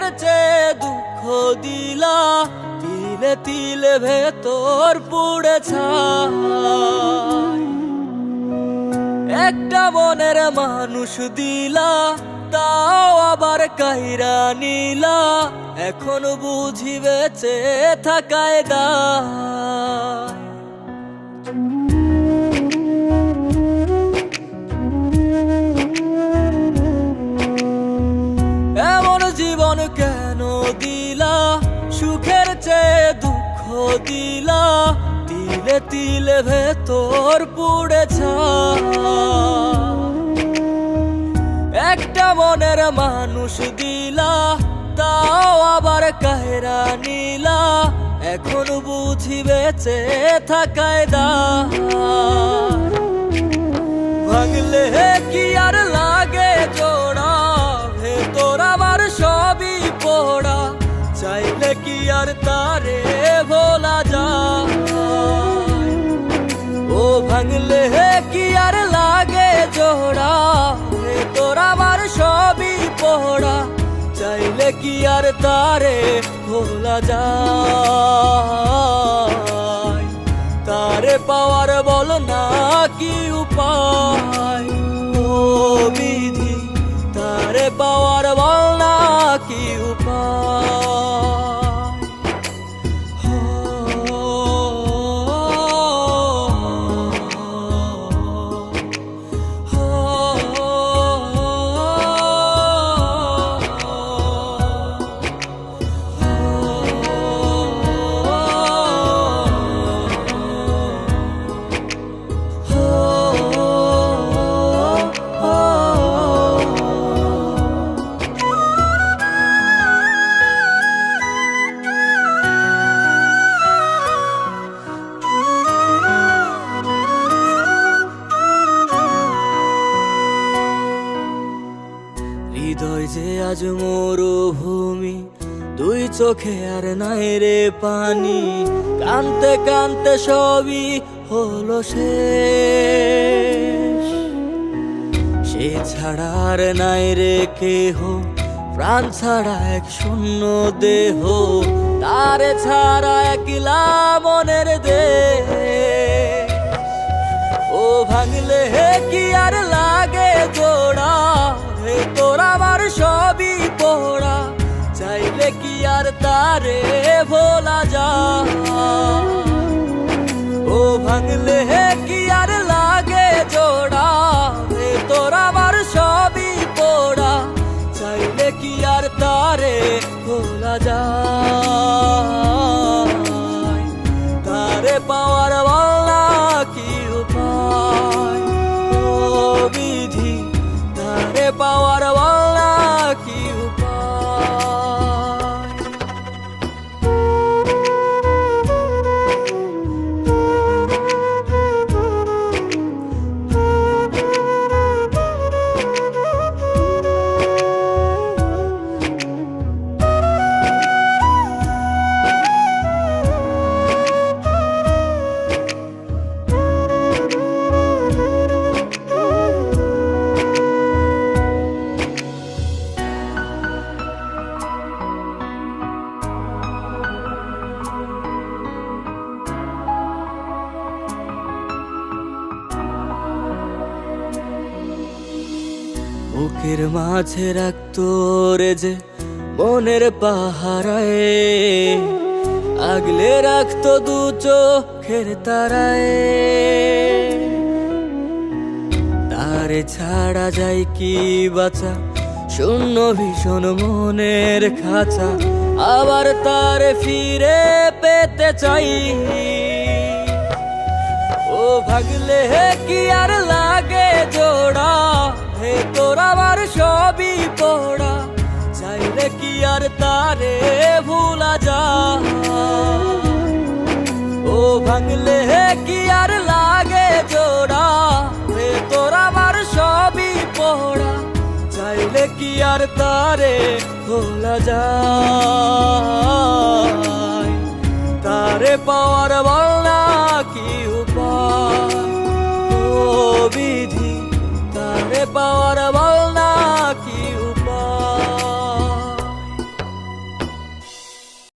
সুখের চেয়ে দুঃখ দিলা, তিলে তিলে ভেতর পুড়ে ছাই। একটা মনের মানুষ দিলা, তাও আবার কাইরা নিলা, এখন বুঝি বেঁচে থাকায় দায়। এমন জীবন কেন দিলা, সুখের চেয়ে দুঃখ দিলা, তিলে তিলে ভেতর পুড়ে ছাই। একটা মনের মানুষ দিলা, তাও আবার কাহেরা নিলা, এখন বুঝি বেঁচে থাকায় দায়। ভাঙলে কি আর লাগে জোড়া, ভেতর আমার সবই পোড়া, চাইলে কি আর তারে ভোলা যায়। ও ভাঙলে কি আর লাগে জোড়া, ভেতর আমার সবই পোড়া, চাইলে কি আর তারে ভোলা যায়। তারে পাওয়ার বল না কি উপায়, ও বিধি তারে পাওয়ার বল না কি উপায়। হৃদয় যে আজ মরুভূমি, দুই চোখে আর নাই রে পানি, কানতে কানতে সবই হলো শেষ। সে ছাড়া আর নাই রে কেহ, প্রাণ ছাড়া এক শূন্য দেহ, তারে ছাড়া একলা মনের দেহ। ও ভাঙলে কি আর লাগে জোড়া, ভেতর আমার সবই পোড়া, চাইলে কি আর তারে ভোলা যায়। ও ভাঙলে কি আর লাগে জোড়া, ভেতর আমার সবই পোড়া, চাইলে কি আর তারে ভোলা যায়। তারে পাওয়ার বল না কি উপায়, ও বিধি তারে পাওয়ার বল না কি উপায়। বুকের মাঝে রাখতো রে যে মনের পাহারায়, আগলে রাখতো দু চোখের তারায়। তারে ছাড়া যায় কি বাঁচা, শূন্য ভীষণ মনের খাঁচা, আবার তারে ফিরে পেতে চাই। ও ভাগলে কি আর লাগে জোড়া, ভেতর আমার সবই পোড়া, চাইলে কি আর তারে ভুলা যায়। ও ভাঙলে কি আর লাগে জোড়া, ভেতর আমার সবই পোড়া, চাইলে কি আর তারে ভোলা যায়। তারে পাওয়ার বল না কি উপায়, ও বিধি তারে পাওয়ার